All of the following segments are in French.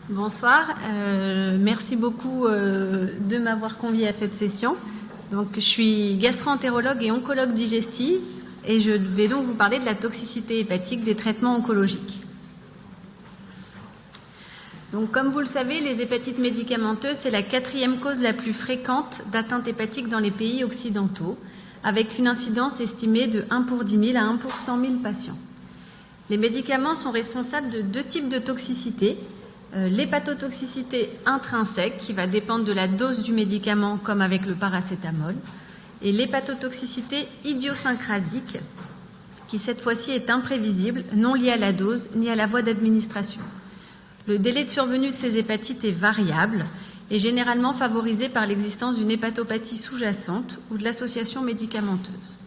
Bonsoir, merci beaucoup de m'avoir conviée à cette session. Donc, je suis gastro-entérologue et oncologue digestive et je vais donc vous parler de la toxicité hépatique des traitements oncologiques. Donc, comme vous le savez, les hépatites médicamenteuses, c'est la 4e cause la plus fréquente d'atteinte hépatique dans les pays occidentaux, avec une incidence estimée de 1 pour 10 000 à 1 pour 100 000 patients. Les médicaments sont responsables de 2 types de toxicité. L'hépatotoxicité intrinsèque, qui va dépendre de la dose du médicament, comme avec le paracétamol, et l'hépatotoxicité idiosyncrasique, qui cette fois-ci est imprévisible, non liée à la dose ni à la voie d'administration. Le délai de survenue de ces hépatites est variable et généralement favorisé par l'existence d'une hépatopathie sous-jacente ou de l'association médicamenteuse.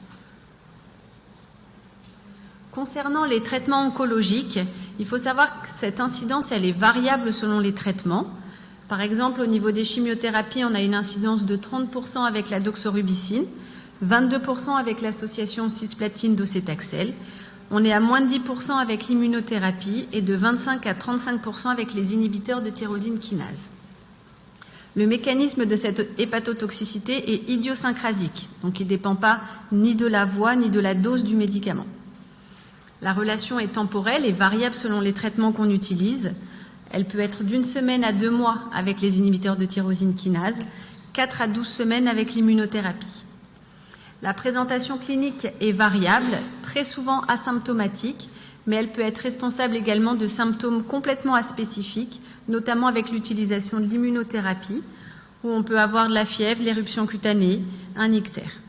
Concernant les traitements oncologiques, il faut savoir que cette incidence, elle est variable selon les traitements. Par exemple, au niveau des chimiothérapies, on a une incidence de 30% avec la doxorubicine, 22% avec l'association cisplatine-docétaxel. On est à moins de 10% avec l'immunothérapie et de 25 à 35% avec les inhibiteurs de tyrosine kinase. Le mécanisme de cette hépatotoxicité est idiosyncrasique, donc il ne dépend pas ni de la voie ni de la dose du médicament. La relation est temporelle et variable selon les traitements qu'on utilise. Elle peut être d'1 semaine à 2 mois avec les inhibiteurs de tyrosine kinase, 4 à 12 semaines avec l'immunothérapie. La présentation clinique est variable, très souvent asymptomatique, mais elle peut être responsable également de symptômes complètement aspécifiques, notamment avec l'utilisation de l'immunothérapie, où on peut avoir de la fièvre, l'éruption cutanée, un ictère.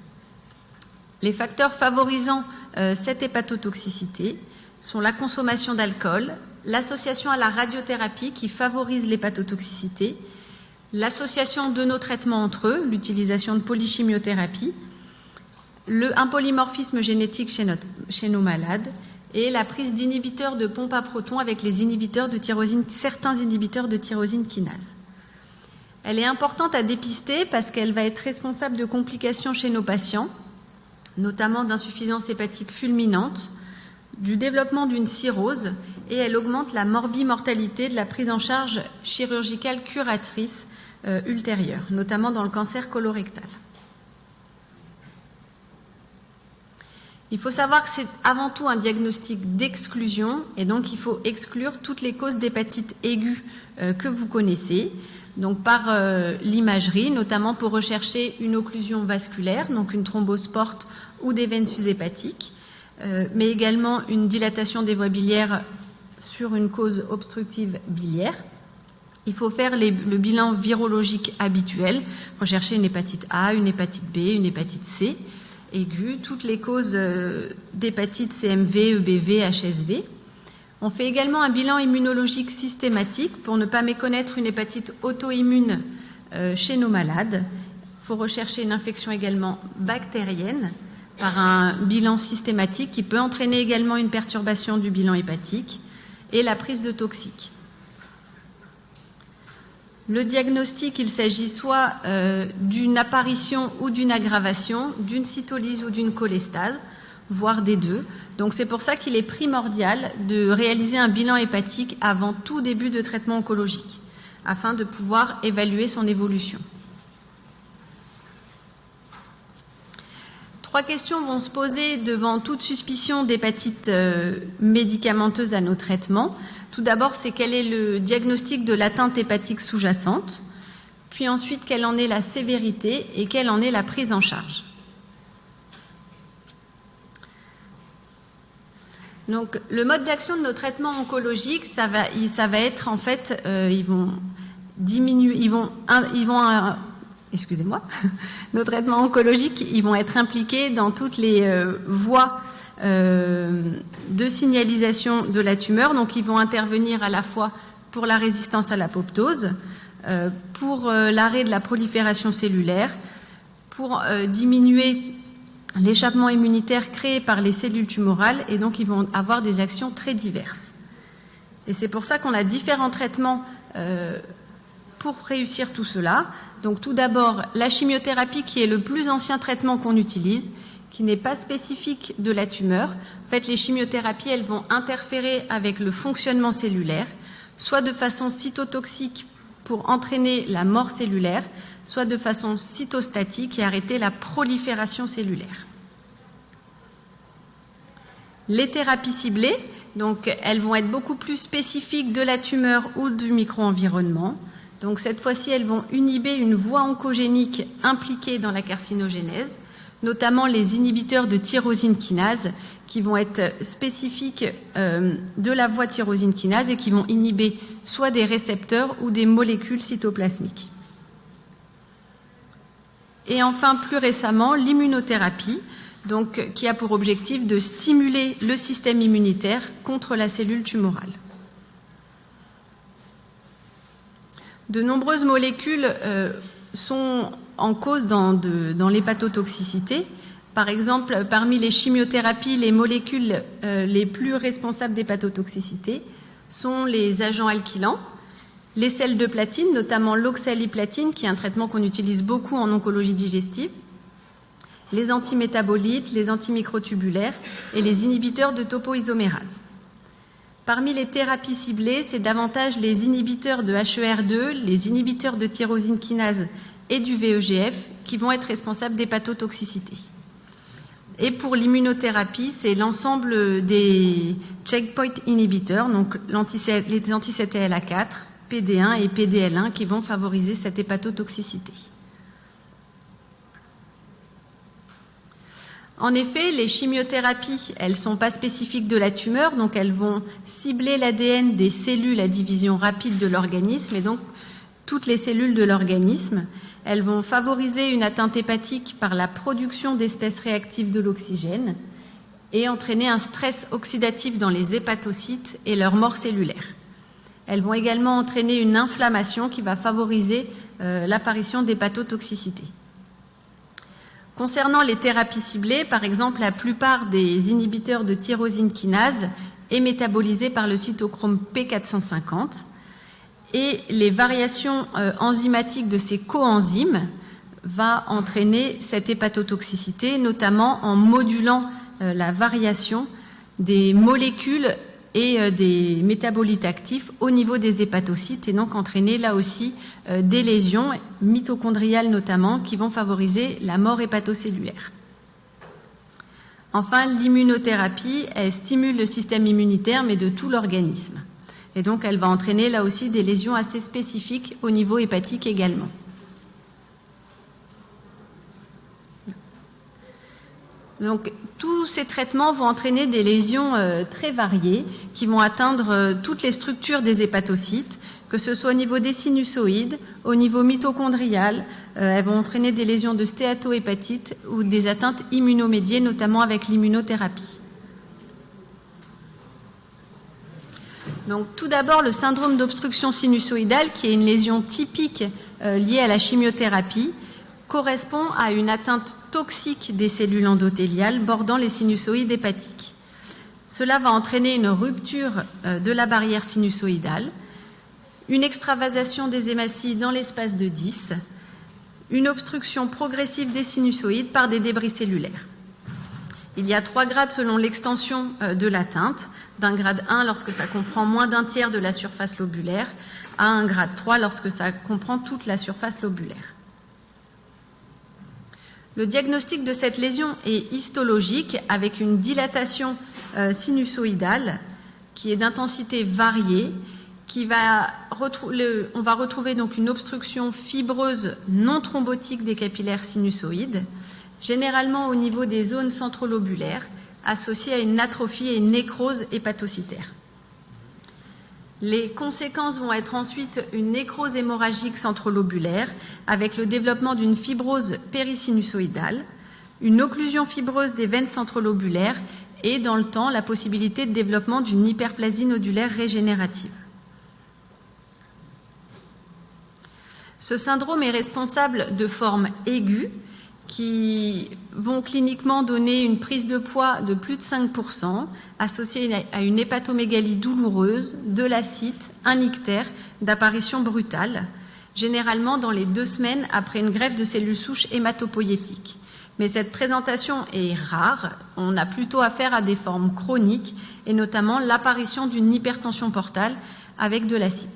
Les facteurs favorisant cette hépatotoxicité sont la consommation d'alcool, l'association à la radiothérapie qui favorise l'hépatotoxicité, l'association de nos traitements entre eux, l'utilisation de polychimiothérapie, un polymorphisme génétique chez nos malades et la prise d'inhibiteurs de pompe à protons avec les inhibiteurs de tyrosine, certains inhibiteurs de tyrosine kinase. Elle est importante à dépister parce qu'elle va être responsable de complications chez nos patients, notamment d'insuffisance hépatique fulminante, du développement d'une cirrhose, et elle augmente la morbimortalité de la prise en charge chirurgicale curatrice ultérieure, notamment dans le cancer colorectal. Il faut savoir que c'est avant tout un diagnostic d'exclusion, et donc il faut exclure toutes les causes d'hépatite aiguë que vous connaissez, donc par l'imagerie, notamment pour rechercher une occlusion vasculaire, donc une thrombose porte ou des veines sus-hépatiques, mais également une dilatation des voies biliaires sur une cause obstructive biliaire. Il faut faire le bilan virologique habituel, rechercher une hépatite A, une hépatite B, une hépatite C aiguë, toutes les causes d'hépatite CMV, EBV, HSV. On fait également un bilan immunologique systématique pour ne pas méconnaître une hépatite auto-immune chez nos malades. Il faut rechercher une infection également bactérienne par un bilan systématique qui peut entraîner également une perturbation du bilan hépatique et la prise de toxiques. Le diagnostic, il s'agit soit d'une apparition ou d'une aggravation, d'une cytolyse ou d'une cholestase, voire des deux. Donc c'est pour ça qu'il est primordial de réaliser un bilan hépatique avant tout début de traitement oncologique, afin de pouvoir évaluer son évolution. 3 questions vont se poser devant toute suspicion d'hépatite médicamenteuse à nos traitements. Tout d'abord, c'est quel est le diagnostic de l'atteinte hépatique sous-jacente, puis ensuite quelle en est la sévérité et quelle en est la prise en charge. Donc, le mode d'action de nos traitements oncologiques, ça va être en fait, ils vont diminuer, nos traitements oncologiques, ils vont être impliqués dans toutes les voies de signalisation de la tumeur. Donc, ils vont intervenir à la fois pour la résistance à l'apoptose, pour l'arrêt de la prolifération cellulaire, pour diminuer l'échappement immunitaire créé par les cellules tumorales, et donc ils vont avoir des actions très diverses. Et c'est pour ça qu'on a différents traitements pour réussir tout cela. Donc tout d'abord, la chimiothérapie qui est le plus ancien traitement qu'on utilise, qui n'est pas spécifique de la tumeur. En fait, les chimiothérapies, elles vont interférer avec le fonctionnement cellulaire, soit de façon cytotoxique pour entraîner la mort cellulaire, soit de façon cytostatique et arrêter la prolifération cellulaire. Les thérapies ciblées, donc, elles vont être beaucoup plus spécifiques de la tumeur ou du micro-environnement. Donc, cette fois-ci, elles vont inhiber une voie oncogénique impliquée dans la carcinogénèse, notamment les inhibiteurs de tyrosine kinase, qui vont être spécifiques de la voie tyrosine kinase et qui vont inhiber soit des récepteurs ou des molécules cytoplasmiques. Et enfin, plus récemment, l'immunothérapie, donc, qui a pour objectif de stimuler le système immunitaire contre la cellule tumorale. De nombreuses molécules sont en cause dans l'hépatotoxicité. Par exemple, parmi les chimiothérapies, les molécules les plus responsables d'hépatotoxicité sont les agents alkylants, les sels de platine, notamment l'oxaliplatine, qui est un traitement qu'on utilise beaucoup en oncologie digestive, les antimétabolites, les antimicrotubulaires et les inhibiteurs de topoisomérase. Parmi les thérapies ciblées, c'est davantage les inhibiteurs de HER2, les inhibiteurs de tyrosine kinase et du VEGF qui vont être responsables d'hépatotoxicité. Et pour l'immunothérapie, c'est l'ensemble des checkpoint inhibiteurs, donc les anti-CTLA4, PD1 et PDL1 qui vont favoriser cette hépatotoxicité. En effet, les chimiothérapies, elles ne sont pas spécifiques de la tumeur, donc elles vont cibler l'ADN des cellules à division rapide de l'organisme et donc toutes les cellules de l'organisme. Elles vont favoriser une atteinte hépatique par la production d'espèces réactives de l'oxygène et entraîner un stress oxydatif dans les hépatocytes et leur mort cellulaire. Elles vont également entraîner une inflammation qui va favoriser l'apparition d'hépatotoxicité. Concernant les thérapies ciblées, par exemple, la plupart des inhibiteurs de tyrosine kinase est métabolisée par le cytochrome P450 et les variations enzymatiques de ces coenzymes va entraîner cette hépatotoxicité, notamment en modulant la variation des molécules et des métabolites actifs au niveau des hépatocytes et donc entraîner là aussi des lésions mitochondriales notamment qui vont favoriser la mort hépatocellulaire. Enfin, l'immunothérapie, elle stimule le système immunitaire mais de tout l'organisme et donc elle va entraîner là aussi des lésions assez spécifiques au niveau hépatique également. Donc, tous ces traitements vont entraîner des lésions très variées qui vont atteindre toutes les structures des hépatocytes, que ce soit au niveau des sinusoïdes, au niveau mitochondrial. Elles vont entraîner des lésions de stéatohépatite ou des atteintes immunomédiées, notamment avec l'immunothérapie. Donc, tout d'abord, le syndrome d'obstruction sinusoïdale, qui est une lésion typique liée à la chimiothérapie, correspond à une atteinte toxique des cellules endothéliales bordant les sinusoïdes hépatiques. Cela va entraîner une rupture de la barrière sinusoïdale, une extravasation des hématies dans l'espace de 10, une obstruction progressive des sinusoïdes par des débris cellulaires. Il y a 3 grades selon l'extension de l'atteinte, d'un grade 1 lorsque ça comprend moins d'un tiers de la surface lobulaire, à un grade 3 lorsque ça comprend toute la surface lobulaire. Le diagnostic de cette lésion est histologique avec une dilatation sinusoïdale qui est d'intensité variée, on va retrouver donc une obstruction fibreuse non thrombotique des capillaires sinusoïdes, généralement au niveau des zones centrolobulaires, associée à une atrophie et une nécrose hépatocytaire. Les conséquences vont être ensuite une nécrose hémorragique centrolobulaire avec le développement d'une fibrose périsinusoïdale, une occlusion fibreuse des veines centrolobulaires et, dans le temps, la possibilité de développement d'une hyperplasie nodulaire régénérative. Ce syndrome est responsable de formes aiguës qui vont cliniquement donner une prise de poids de plus de 5%, associée à une hépatomégalie douloureuse, de l'acite, un ictère, d'apparition brutale, généralement dans les 2 semaines après une greffe de cellules souches hématopoïétiques. Mais cette présentation est rare, on a plutôt affaire à des formes chroniques, et notamment l'apparition d'une hypertension portale avec de l'acide.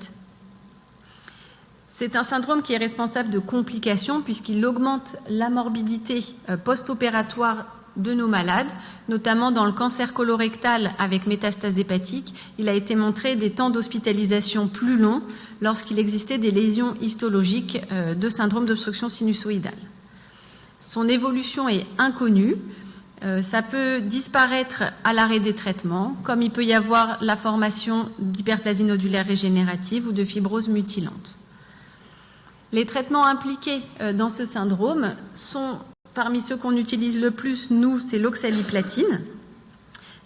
C'est un syndrome qui est responsable de complications puisqu'il augmente la morbidité post-opératoire de nos malades, notamment dans le cancer colorectal avec métastase hépatique. Il a été montré des temps d'hospitalisation plus longs lorsqu'il existait des lésions histologiques de syndrome d'obstruction sinusoïdale. Son évolution est inconnue. Ça peut disparaître à l'arrêt des traitements, comme il peut y avoir la formation d'hyperplasie nodulaire régénérative ou de fibrose mutilante. Les traitements impliqués dans ce syndrome sont, parmi ceux qu'on utilise le plus, nous, c'est l'oxaliplatine,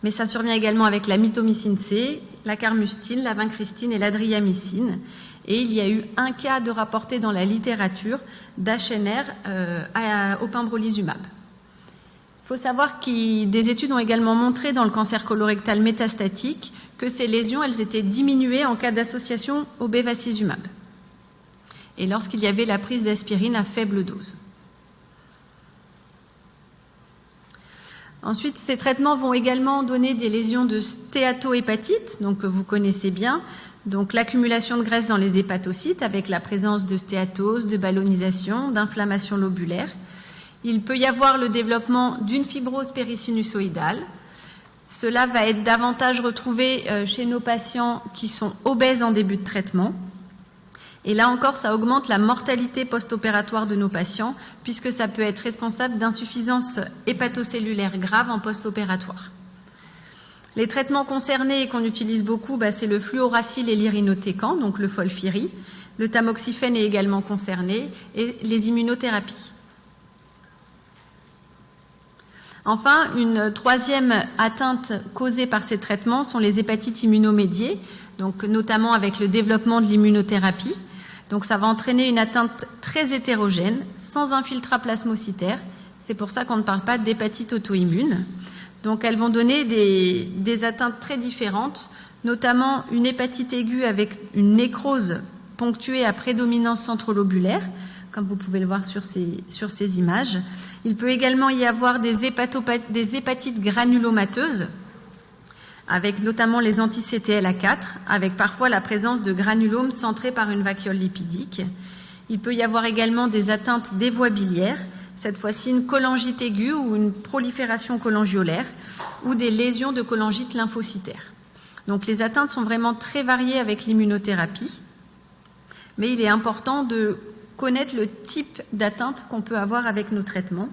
mais ça survient également avec la mitomycine C, la carmustine, la vincristine et l'adriamycine. Et il y a eu un cas de rapporté dans la littérature d'HNR au pembrolizumab. Il faut savoir que des études ont également montré dans le cancer colorectal métastatique que ces lésions, elles étaient diminuées en cas d'association au bevacizumab et lorsqu'il y avait la prise d'aspirine à faible dose. Ensuite, ces traitements vont également donner des lésions de stéatohépatite, donc que vous connaissez bien, donc l'accumulation de graisse dans les hépatocytes avec la présence de stéatose, de ballonisation, d'inflammation lobulaire. Il peut y avoir le développement d'une fibrose périsinusoïdale. Cela va être davantage retrouvé chez nos patients qui sont obèses en début de traitement. Et là encore, ça augmente la mortalité post-opératoire de nos patients, puisque ça peut être responsable d'insuffisance hépatocellulaire grave en post-opératoire. Les traitements concernés et qu'on utilise beaucoup, c'est le fluoracil et l'irinotécan, donc le Folfiri. Le tamoxifène est également concerné, et les immunothérapies. Enfin, une troisième atteinte causée par ces traitements sont les hépatites immunomédiées, donc notamment avec le développement de l'immunothérapie. Donc ça va entraîner une atteinte très hétérogène, sans infiltrat plasmocytaire. C'est pour ça qu'on ne parle pas d'hépatite auto-immune. Donc elles vont donner des atteintes très différentes, notamment une hépatite aiguë avec une nécrose ponctuée à prédominance centrolobulaire, comme vous pouvez le voir sur ces images. Il peut également y avoir des hépatites granulomateuses, avec notamment les anti-CTLA4, avec parfois la présence de granulomes centrés par une vacuole lipidique. Il peut y avoir également des atteintes des voies biliaires, cette fois-ci une cholangite aiguë ou une prolifération cholangiolaire, ou des lésions de cholangite lymphocytaire. Donc les atteintes sont vraiment très variées avec l'immunothérapie, mais il est important de connaître le type d'atteinte qu'on peut avoir avec nos traitements,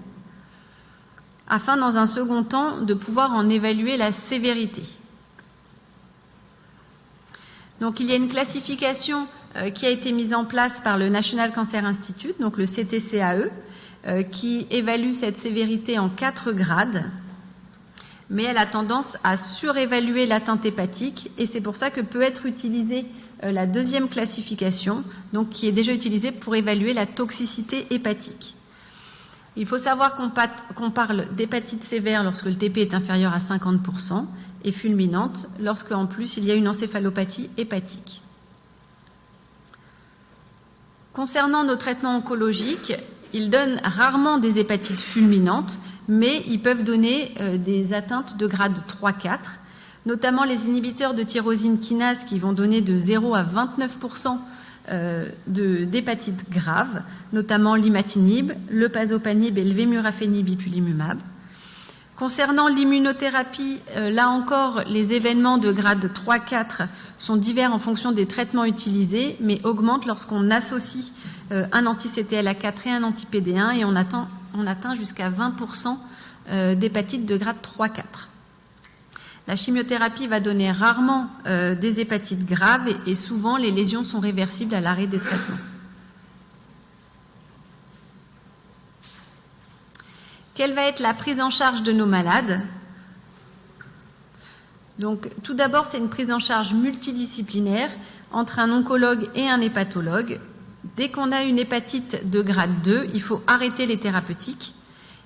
afin, dans un second temps, de pouvoir en évaluer la sévérité. Donc, il y a une classification qui a été mise en place par le National Cancer Institute, donc le CTCAE, qui évalue cette sévérité en 4 grades, mais elle a tendance à surévaluer l'atteinte hépatique, et c'est pour ça que peut être utilisée la deuxième classification, donc qui est déjà utilisée pour évaluer la toxicité hépatique. Il faut savoir qu'on parle d'hépatite sévère lorsque le TP est inférieur à 50% et fulminante lorsque, en plus, il y a une encéphalopathie hépatique. Concernant nos traitements oncologiques, ils donnent rarement des hépatites fulminantes, mais ils peuvent donner des atteintes de grade 3-4, notamment les inhibiteurs de tyrosine kinase qui vont donner de 0 à 29% d'hépatites graves, notamment l'imatinib, le pazopanib et le vemurafenib ipilimumab. Concernant l'immunothérapie, là encore, les événements de grade 3-4 sont divers en fonction des traitements utilisés, mais augmentent lorsqu'on associe un anti-CTLA4 et un anti-PD1, et on atteint jusqu'à 20% d'hépatites de grade 3-4. La chimiothérapie va donner rarement des hépatites graves et souvent les lésions sont réversibles à l'arrêt des traitements. Quelle va être la prise en charge de nos malades? Donc, tout d'abord, c'est une prise en charge multidisciplinaire entre un oncologue et un hépatologue. Dès qu'on a une hépatite de grade 2, il faut arrêter les thérapeutiques.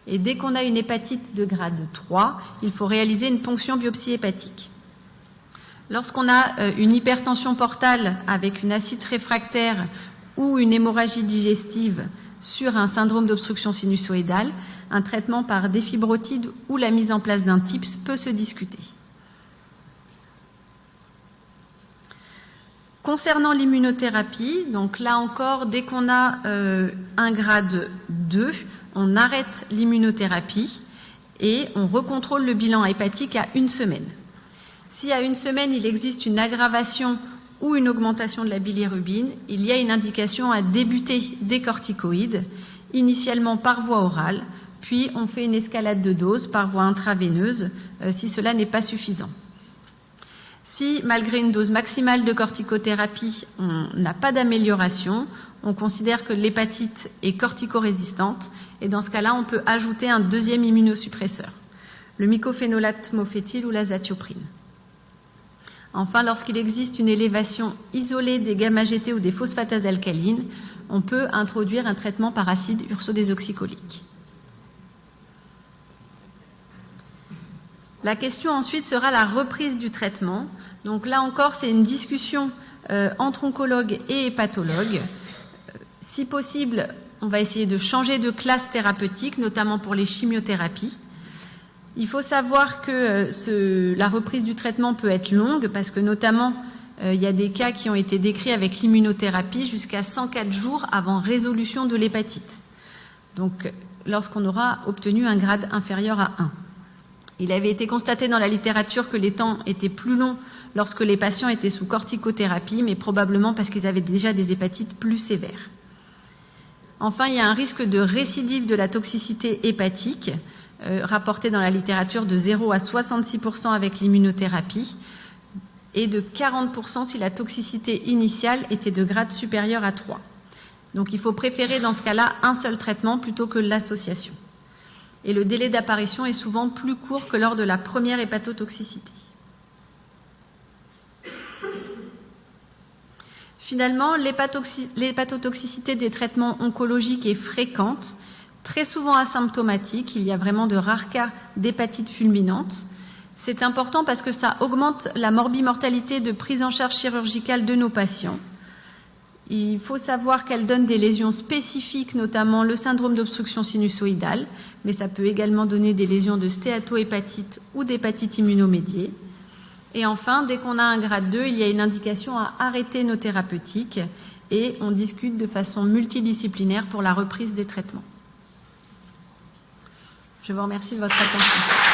Et dès qu'on a une hépatite de grade 3, il faut réaliser une ponction biopsie hépatique. Lorsqu'on a une hypertension portale avec une acide réfractaire ou une hémorragie digestive sur un syndrome d'obstruction sinusoïdale, un traitement par défibrotide ou la mise en place d'un TIPS peut se discuter. Concernant l'immunothérapie, donc là encore, dès qu'on a un grade 2, on arrête l'immunothérapie et on recontrôle le bilan hépatique à 1 semaine. Si à 1 semaine, il existe une aggravation ou une augmentation de la bilirubine, il y a une indication à débuter des corticoïdes, initialement par voie orale, puis on fait une escalade de dose par voie intraveineuse si cela n'est pas suffisant. Si, malgré une dose maximale de corticothérapie, on n'a pas d'amélioration, on considère que l'hépatite est corticorésistante et dans ce cas-là, on peut ajouter un deuxième immunosuppresseur, le mycophénolate mofétyl ou l'azatioprine. Enfin, lorsqu'il existe une élévation isolée des gamma-GT ou des phosphatases alcalines, on peut introduire un traitement par acide ursodesoxycholique. La question ensuite sera la reprise du traitement. Donc là encore, c'est une discussion entre oncologues et hépatologues. Si possible, on va essayer de changer de classe thérapeutique, notamment pour les chimiothérapies. Il faut savoir que la reprise du traitement peut être longue parce que notamment, il y a des cas qui ont été décrits avec l'immunothérapie jusqu'à 104 jours avant résolution de l'hépatite. Donc, lorsqu'on aura obtenu un grade inférieur à 1. Il avait été constaté dans la littérature que les temps étaient plus longs lorsque les patients étaient sous corticothérapie, mais probablement parce qu'ils avaient déjà des hépatites plus sévères. Enfin, il y a un risque de récidive de la toxicité hépatique, rapporté dans la littérature de 0 à 66% avec l'immunothérapie et de 40% si la toxicité initiale était de grade supérieur à 3. Donc il faut préférer dans ce cas-là un seul traitement plutôt que l'association. Et le délai d'apparition est souvent plus court que lors de la première hépatotoxicité. Finalement, l'hépatotoxicité des traitements oncologiques est fréquente, très souvent asymptomatique. Il y a vraiment de rares cas d'hépatite fulminante. C'est important parce que ça augmente la morbimortalité de prise en charge chirurgicale de nos patients. Il faut savoir qu'elle donne des lésions spécifiques, notamment le syndrome d'obstruction sinusoïdale, mais ça peut également donner des lésions de stéatohépatite ou d'hépatite immunomédiée. Et enfin, dès qu'on a un grade 2, il y a une indication à arrêter nos thérapeutiques et on discute de façon multidisciplinaire pour la reprise des traitements. Je vous remercie de votre attention.